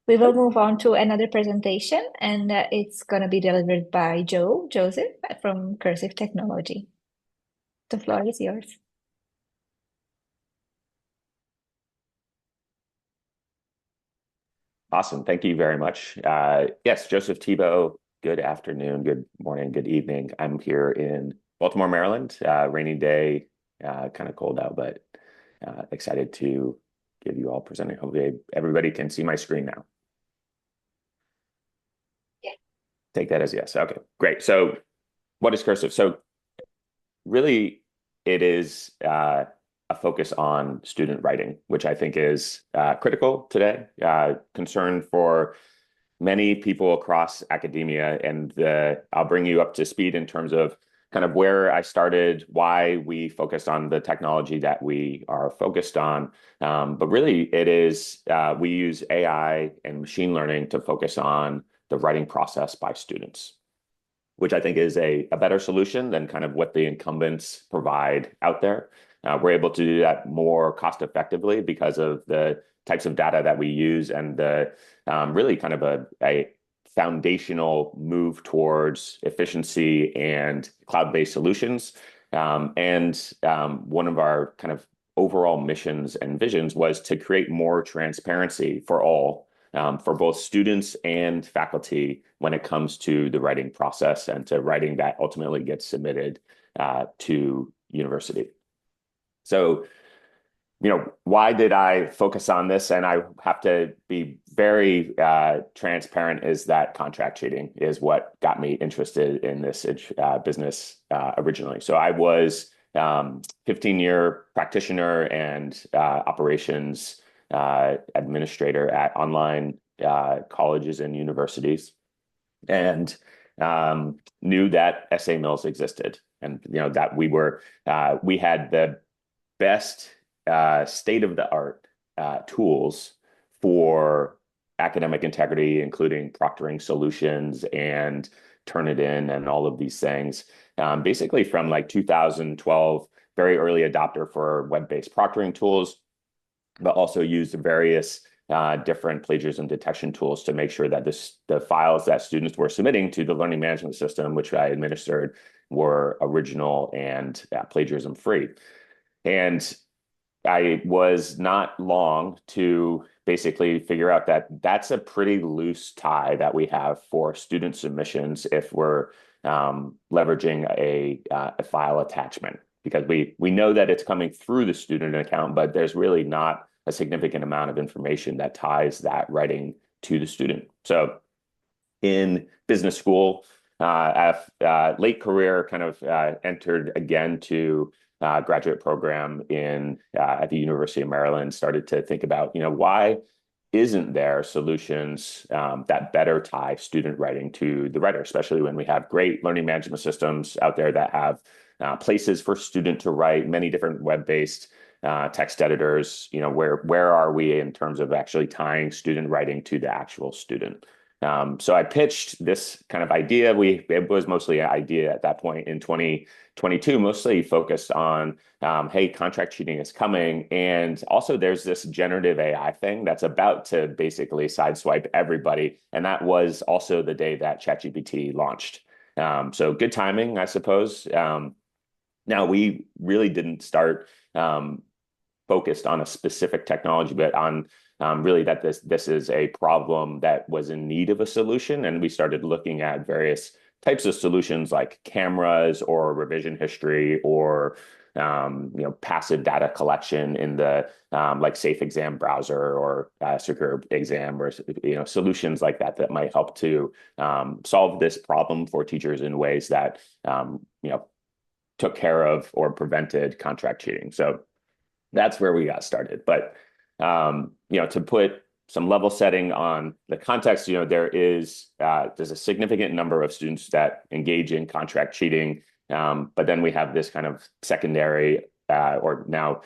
We will move on to another presentation, and it's going to be delivered by Joseph from Cursive Technology. The floor is yours. Awesome. Thank you very much. Yes, Joseph Tebow. Good afternoon, good morning, good evening. I'm here in Baltimore, Maryland. Rainy day, kind of cold out, but excited to give you all presenting. Hopefully, everybody can see my screen now. Yeah. Take that as yes. Okay, great. So, what is Cursive? So, really, it is a focus on student writing, which I think is critical today. Concern for many people across academia, and I'll bring you up to speed in terms of kind of where I started, why we focused on the technology that we are focused on. But really, it is we use AI and machine learning to focus on the writing process by students, which I think is a better solution than kind of what the incumbents provide out there. We're able to do that more cost effectively because of the types of data that we use and the really kind of a foundational move towards efficiency and cloud-based solutions. One of our kind of overall missions and visions was to create more transparency for all, for both students and faculty when it comes to the writing process and to writing that ultimately gets submitted to university. So, why did I focus on this? And I have to be very transparent, is that contract cheating is what got me interested in this business originally. So I was 15-year practitioner and operations administrator at online colleges and universities, and knew that SA Mills existed, and that we had the best state-of-the-art tools for academic integrity, including proctoring solutions and Turnitin and all of these things. Basically from like 2012, very early adopter for web-based proctoring tools, but also used various different plagiarism detection tools to make sure that the files that students were submitting to the learning management system, which I administered, were original and plagiarism free. And I was not long to basically figure out that that's a pretty loose tie that we have for student submissions if we're leveraging a file attachment, because we know that it's coming through the student account, but there's really not a significant amount of information that ties that writing to the student. So in business school, late career, kind of entered again to graduate program at the University of Maryland, started to think about, why isn't there solutions that better tie student writing to the writer, especially when we have great learning management systems out there that have places for student to write, many different web-based text editors. Where are we in terms of actually tying student writing to the actual student? So I pitched this kind of idea. It was mostly an idea at that point in 2022, mostly focused on, hey, contract cheating is coming. And also there's this generative AI thing that's about to basically sideswipe everybody. And that was also the day that ChatGPT launched. So good timing, I suppose. Now, we really didn't start focused on a specific technology, but on really that this is a problem that was in need of a solution. And we started looking at various types of solutions like cameras or revision history or passive data collection in the like Safe Exam browser or Secure Exam, or solutions like that might help to solve this problem for teachers in ways that took care of or prevented contract cheating. So that's where we got started. But to put some level setting on the context, there's a significant number of students that engage in contract cheating, but then we have this kind of secondary or now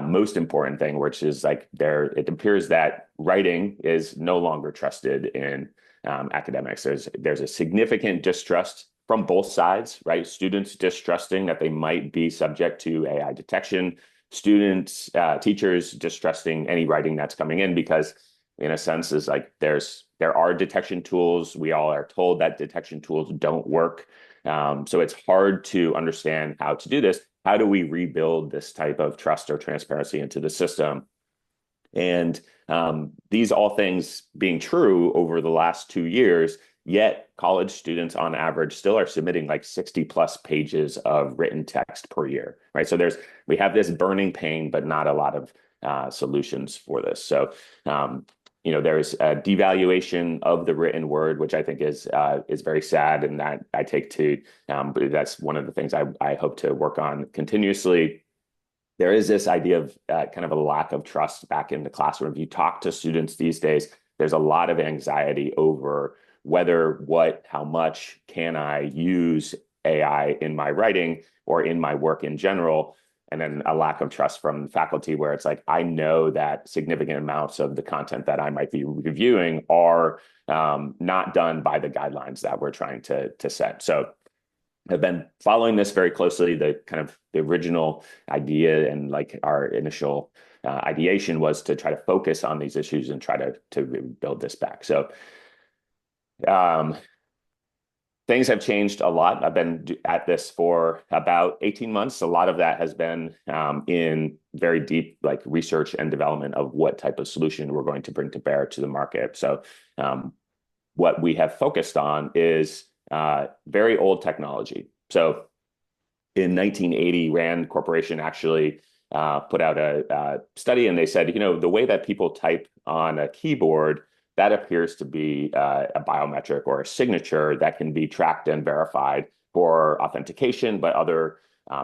most important thing, which is like it appears that writing is no longer trusted in academics. There's a significant distrust from both sides, right? Students distrusting that they might be subject to AI detection, students, teachers distrusting any writing that's coming in because in a sense is like there are detection tools. We all are told that detection tools don't work. So it's hard to understand how to do this. How do we rebuild this type of trust or transparency into the system? And these all things being true over the last 2 years, yet college students on average still are submitting like 60 plus pages of written text per year, right? So we have this burning pain, but not a lot of solutions for this. So there's a devaluation of the written word, which I think is very sad, and that I take to, but that's one of the things I hope to work on continuously. There is this idea of kind of a lack of trust back in the classroom. If you talk to students these days, there's a lot of anxiety over how much can I use AI in my writing or in my work in general, and then a lack of trust from faculty where it's like, I know that significant amounts of the content that I might be reviewing are not done by the guidelines that we're trying to set. So I've been following this very closely. The kind of the original idea and like our initial ideation was to try to focus on these issues and try to build this back. So um, things have changed a lot. I've been at this for about 18 months. A lot of that has been in very deep like research and development of what type of solution we're going to bring to bear to the market. So what we have focused on is very old technology. So in 1980, Rand Corporation actually put out a study, and they said, the way that people type on a keyboard, that appears to be a biometric or a signature that can be tracked and verified for authentication, but other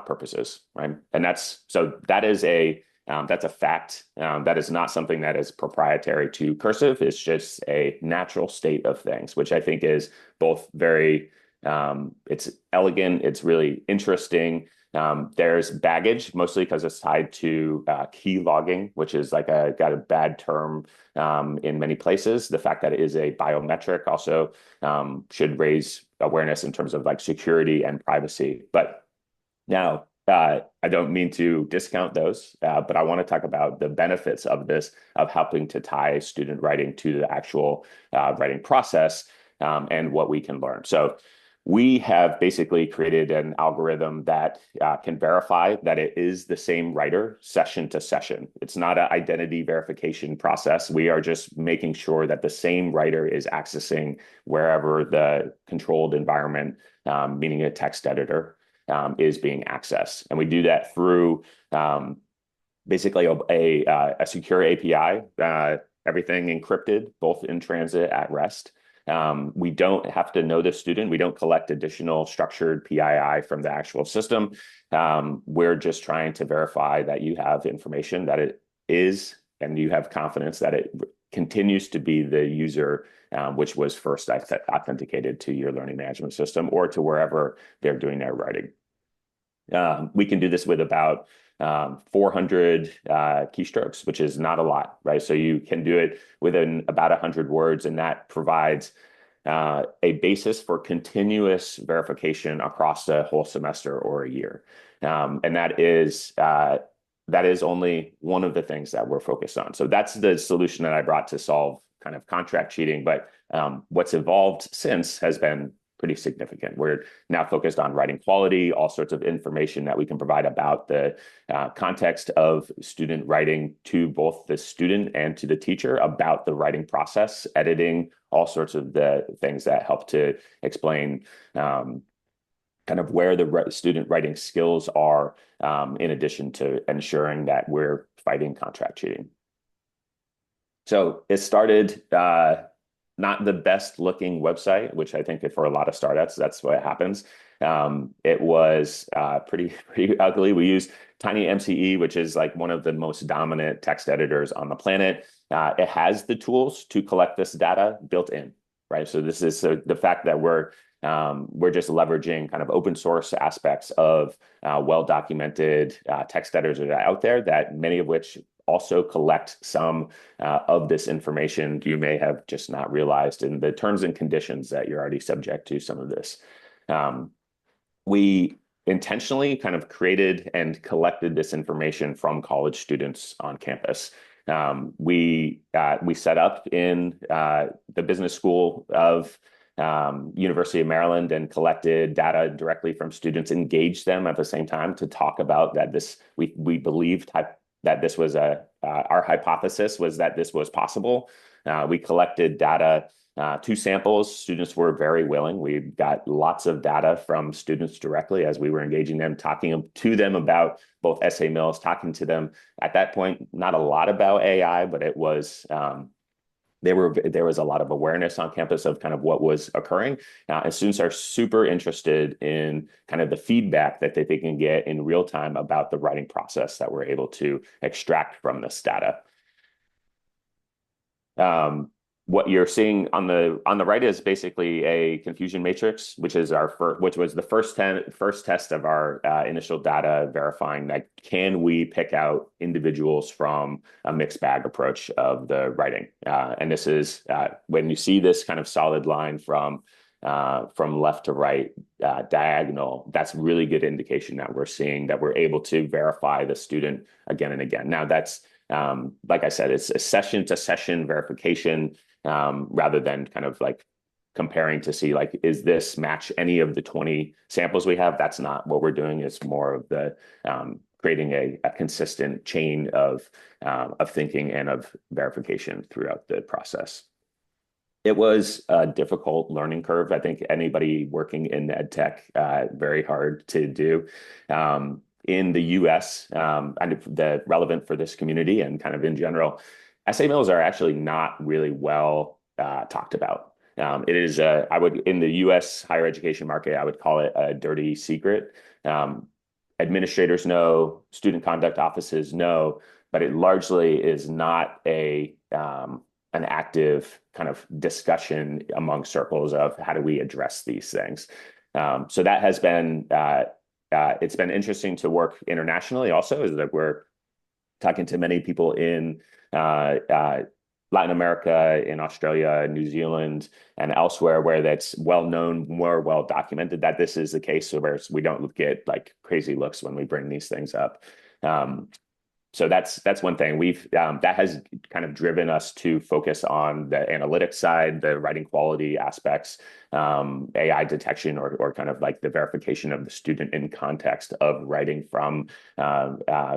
purposes, right? And that's a fact. That is not something that is proprietary to Cursive. It's just a natural state of things, which I think is both very, it's elegant, it's really interesting. There's baggage, mostly because it's tied to key logging, which is like got a bad term in many places. The fact that it is a biometric also should raise awareness in terms of like security and privacy. But now, I don't mean to discount those, but I want to talk about the benefits of this, of helping to tie student writing to the actual writing process and what we can learn. So we have basically created an algorithm that can verify that it is the same writer session to session. It's not an identity verification process. We are just making sure that the same writer is accessing wherever the controlled environment, meaning a text editor, is being accessed. And we do that through basically a secure API, everything encrypted, both in transit at rest. We don't have to know the student. We don't collect additional structured PII from the actual system. We're just trying to verify that you have information that it is, and you have confidence that it continues to be the user which was first authenticated to your learning management system or to wherever they're doing their writing. We can do this with about 400 keystrokes, which is not a lot, right? So you can do it within about 100 words, and that provides a basis for continuous verification across the whole semester or a year. And that is only one of the things that we're focused on. So that's the solution that I brought to solve kind of contract cheating. But what's evolved since has been pretty significant. We're now focused on writing quality, all sorts of information that we can provide about the context of student writing to both the student and to the teacher about the writing process, editing, all sorts of the things that help to explain kind of where the student writing skills are, in addition to ensuring that we're fighting contract cheating. So it started not the best looking website, which I think for a lot of startups, that's what happens. It was pretty ugly. We use Tiny MCE, which is like one of the most dominant text editors on the planet. It has the tools to collect this data built in, right? So this is the fact that we're just leveraging kind of open source aspects of well-documented text editors that are out there, that many of which also collect some of this information you may have just not realized in the terms and conditions that you're already subject to some of this. We intentionally kind of created and collected this information from college students on campus. We set up in the business school of University of Maryland and collected data directly from students, engaged them at the same time to talk about that we believed that this was our hypothesis was that this was possible. We collected data, two samples. Students were very willing. We got lots of data from students directly as we were engaging them, talking to them about both essay mills, talking to them at that point, not a lot about AI, but it was there was a lot of awareness on campus of kind of what was occurring. And students are super interested in kind of the feedback that they can get in real time about the writing process that we're able to extract from this data. What you're seeing on the right is basically a confusion matrix, which is which was the first test of our initial data verifying that can we pick out individuals from a mixed bag approach of the writing. And this is when you see this kind of solid line from left to right diagonal, that's really good indication that we're seeing that we're able to verify the student again and again. Now that's like I said, it's a session to session verification rather than kind of like comparing to see like, is this match any of the 20 samples we have? That's not what we're doing. It's more of the creating a consistent chain of thinking and of verification throughout the process. It was a difficult learning curve. I think anybody working in ed tech, very hard to do. In the US, and the relevant for this community and kind of in general, essay mills are actually not really well talked about. It is, in the US higher education market, I would call it a dirty secret. Administrators know, student conduct offices know, but it largely is not an active kind of discussion among circles of how do we address these things. So that has been it's been interesting to work internationally also, is that we're talking to many people in Latin America, in Australia, New Zealand, and elsewhere where that's well known, more well documented that this is the case, where we don't get like crazy looks when we bring these things up. So that's one thing that has kind of driven us to focus on the analytics side, the writing quality aspects, AI detection, or kind of like the verification of the student in context of writing from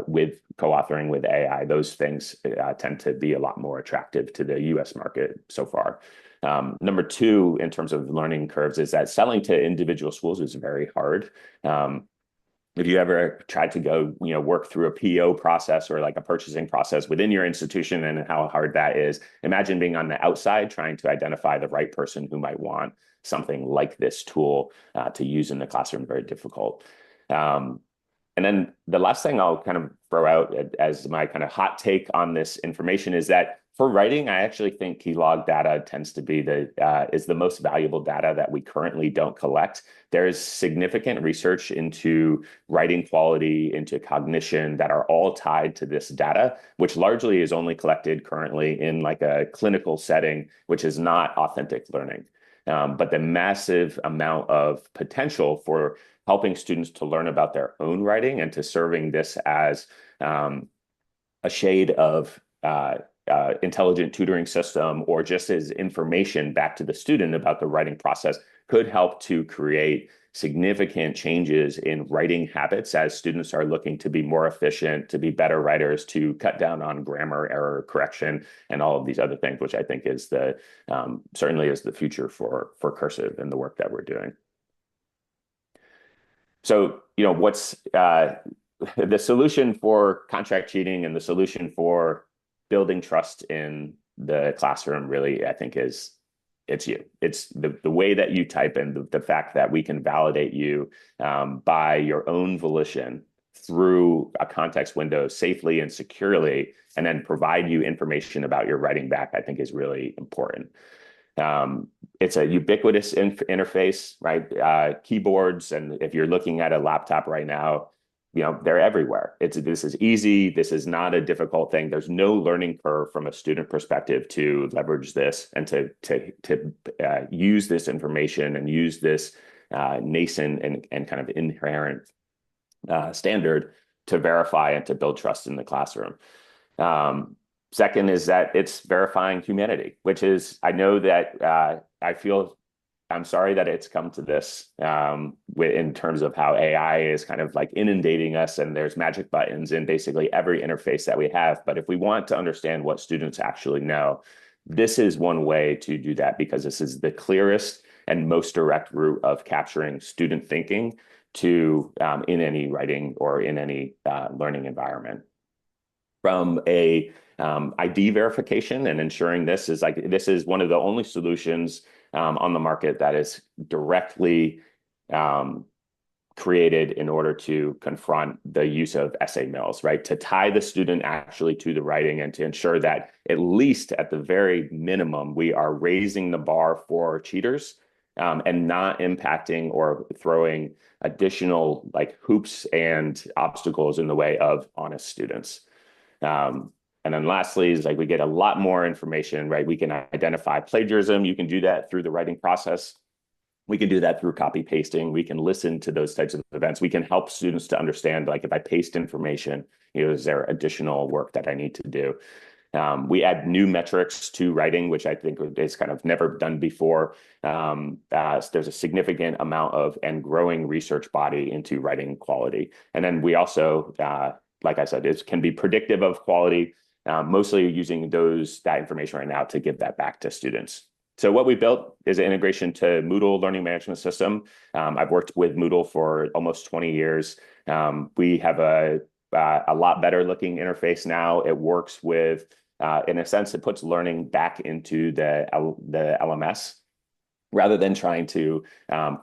with co-authoring with AI. Those things tend to be a lot more attractive to the US market so far. Number two, in terms of learning curves, is that selling to individual schools is very hard. If you ever tried to go, work through a PO process or like a purchasing process within your institution and how hard that is, imagine being on the outside trying to identify the right person who might want something like this tool to use in the classroom. Very difficult. And then the last thing I'll kind of throw out as my kind of hot take on this information is that for writing, I actually think keylog data tends to be is the most valuable data that we currently don't collect. There's significant research into writing quality, into cognition that are all tied to this data, which largely is only collected currently in like a clinical setting, which is not authentic learning. But the massive amount of potential for helping students to learn about their own writing and to serving this as a shade of intelligent tutoring system, or just as information back to the student about the writing process, could help to create significant changes in writing habits as students are looking to be more efficient, to be better writers, to cut down on grammar error correction, and all of these other things, which I think is certainly is the future for Cursive and the work that we're doing. So, what's the solution for contract cheating and the solution for building trust in the classroom? Really, I think it's you. It's the way that you type in, the fact that we can validate you by your own volition through a context window safely and securely, and then provide you information about your writing back, I think is really important. It's a ubiquitous interface, right? Keyboards, and if you're looking at a laptop right now, they're everywhere. This is easy. This is not a difficult thing. There's no learning curve from a student perspective to leverage this and to use this information and use this nascent and kind of inherent standard to verify and to build trust in the classroom. Second is that it's verifying humanity, which is, I know that I feel I'm sorry that it's come to this in terms of how AI is kind of like inundating us and there's magic buttons in basically every interface that we have. But if we want to understand what students actually know, this is one way to do that because this is the clearest and most direct route of capturing student thinking to in any writing or in any learning environment. From a ID verification and ensuring this is one of the only solutions on the market that is directly um, created in order to confront the use of essay mills, right? To tie the student actually to the writing and to ensure that at least at the very minimum, we are raising the bar for cheaters and not impacting or throwing additional like hoops and obstacles in the way of honest students. Um, and then lastly is like we get a lot more information, right? We can identify plagiarism. You can do that through the writing process. We can do that through copy pasting. We can listen to those types of events. We can help students to understand, like if I paste information, is there additional work that I need to do? We add new metrics to writing, which I think is kind of never done before. There's a significant amount of and growing research body into writing quality. And then we also, like I said, it can be predictive of quality, mostly using that information right now to give that back to students. So what we built is an integration to Moodle learning management system. I've worked with Moodle for almost 20 years. We have a lot better looking interface now. It works with, in a sense, it puts learning back into the LMS rather than trying to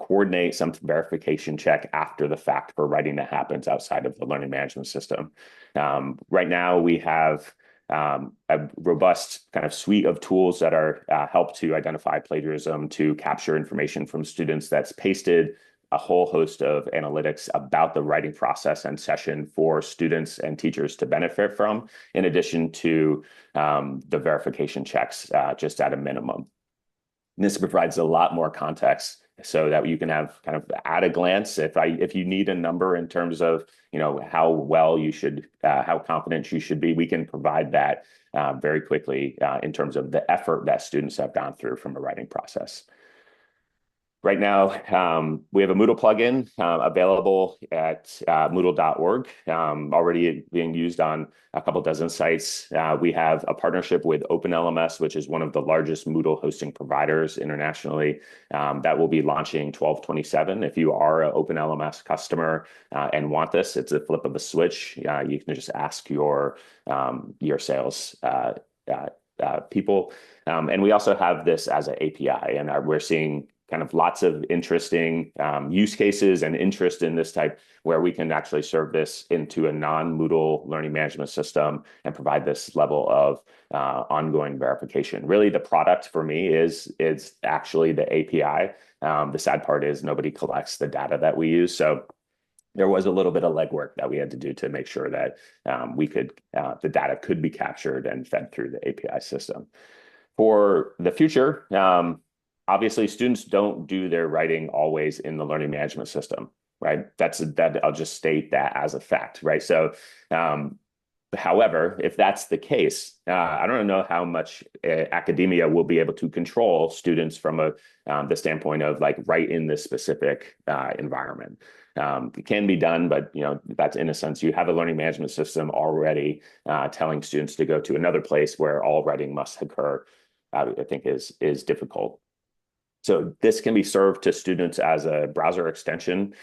coordinate some verification check after the fact for writing that happens outside of the learning management system. Right now, we have a robust kind of suite of tools that are help to identify plagiarism, to capture information from students that's pasted, a whole host of analytics about the writing process and session for students and teachers to benefit from, in addition to the verification checks just at a minimum. And this provides a lot more context so that you can have kind of at a glance, if you need a number in terms of how well you should, how confident you should be, we can provide that very quickly in terms of the effort that students have gone through from a writing process. Right now, we have a Moodle plugin available at moodle.org, already being used on a couple dozen sites. We have a partnership with OpenLMS, which is one of the largest Moodle hosting providers internationally, that will be launching 12/27. If you are an OpenLMS customer and want this, it's a flip of a switch. You can just ask your sales people. And we also have this as an API, and we're seeing kind of lots of interesting use cases and interest in this type where we can actually serve this into a non-Moodle learning management system and provide this level of ongoing verification. Really, the product for me is actually the API. The sad part is nobody collects the data that we use. So there was a little bit of legwork that we had to do to make sure that the data could be captured and fed through the API system. For the future, obviously, students don't do their writing always in the learning management system, right? I'll just state that as a fact, right? So, however, if that's the case, I don't know how much academia will be able to control students from the standpoint of like write in this specific environment. It can be done, but that's in a sense you have a learning management system already telling students to go to another place where all writing must occur. I think is difficult. So this can be served to students as a browser extension.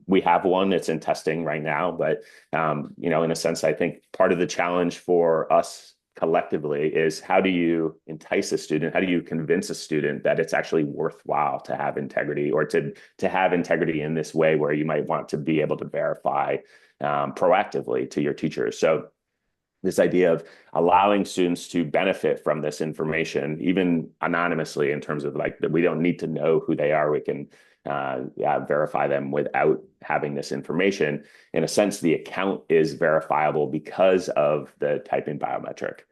We have one, it's in testing right now, but in a sense, I think part of the challenge for us collectively is how do you entice a student? How do you convince a student that it's actually worthwhile to have integrity or to have integrity in this way where you might want to be able to verify proactively to your teachers? So this idea of allowing students to benefit from this information, even anonymously, in terms of like that we don't need to know who they are. We can verify them without having this information. In a sense, the account is verifiable because of the typing biometric.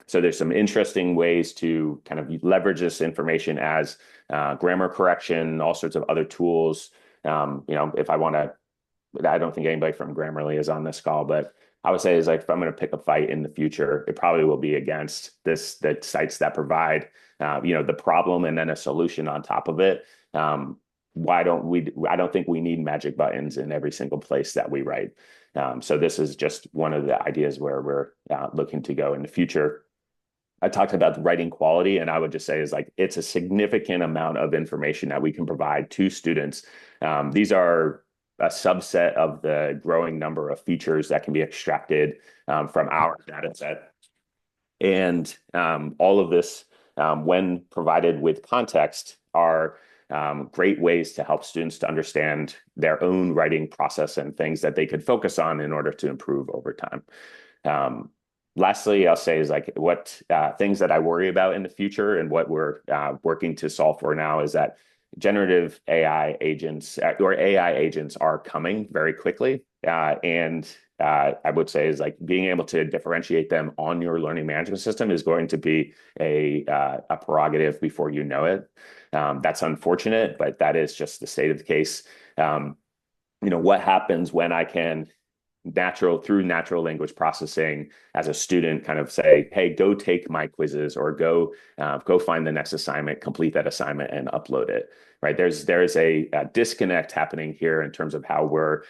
So there's some interesting ways to kind of leverage this information as grammar correction, all sorts of other tools. If I want to, I don't think anybody from Grammarly is on this call, but I would say is like if I'm going to pick a fight in the future, it probably will be against the sites that provide the problem and then a solution on top of it. Why don't we? I don't think we need magic buttons in every single place that we write. So this is just one of the ideas where we're looking to go in the future. I talked about the writing quality, and I would just say is like it's a significant amount of information that we can provide to students. These are a subset of the growing number of features that can be extracted from our data set. And all of this, when provided with context, are great ways to help students to understand their own writing process and things that they could focus on in order to improve over time. Lastly, I'll say is like what things that I worry about in the future and what we're working to solve for now is that generative AI agents or AI agents are coming very quickly. And I would say is like being able to differentiate them on your learning management system is going to be a prerogative before you know it. That's unfortunate, but that is just the state of the case. What happens when I can through natural language processing as a student kind of say, hey, go take my quizzes or go find the next assignment, complete that assignment and upload it, right? There's a disconnect happening here in terms of how we're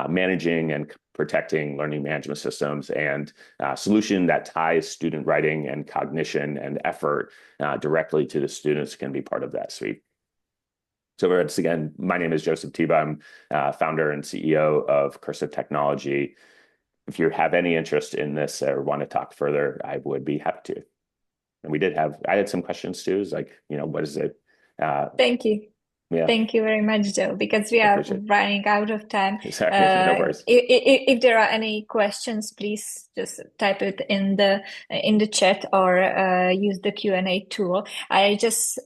managing and protecting learning management systems, and a solution that ties student writing and cognition and effort directly to the students can be part of that suite. So once again, my name is Joseph Tiba. I'm founder and CEO of Cursive Technology. If you have any interest in this or want to talk further, I would be happy to. And I had some questions too, is like, what is it? Thank you. Yeah, Thank you very much, Joe, because we I are appreciate running out of time. it. Sorry, no worries. If there are any questions, please just type it in the chat or use the Q&A tool. I just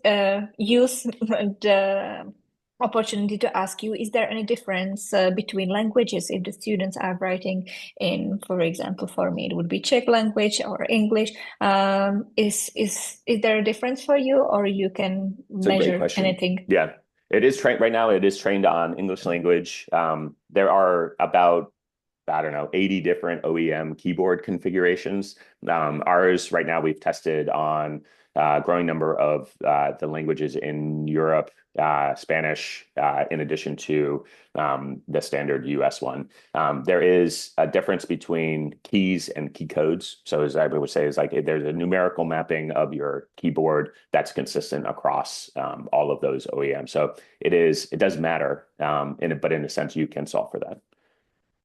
use the opportunity to ask you, is there any difference between languages if the students are writing in, for example, for me, it would be Czech language or English. Is there a difference for you, or you can It's a great measure question. anything? Yeah, it is trained right now. It is trained on English language. There are about, I don't know, 80 different OEM keyboard configurations. Ours right now, we've tested on a growing number of the languages in Europe, Spanish, in addition to the standard US one. There is a difference between keys and key codes. So as I would say, is like there's a numerical mapping of your keyboard that's consistent across all of those OEMs. So it does matter, but in a sense, you can solve for that.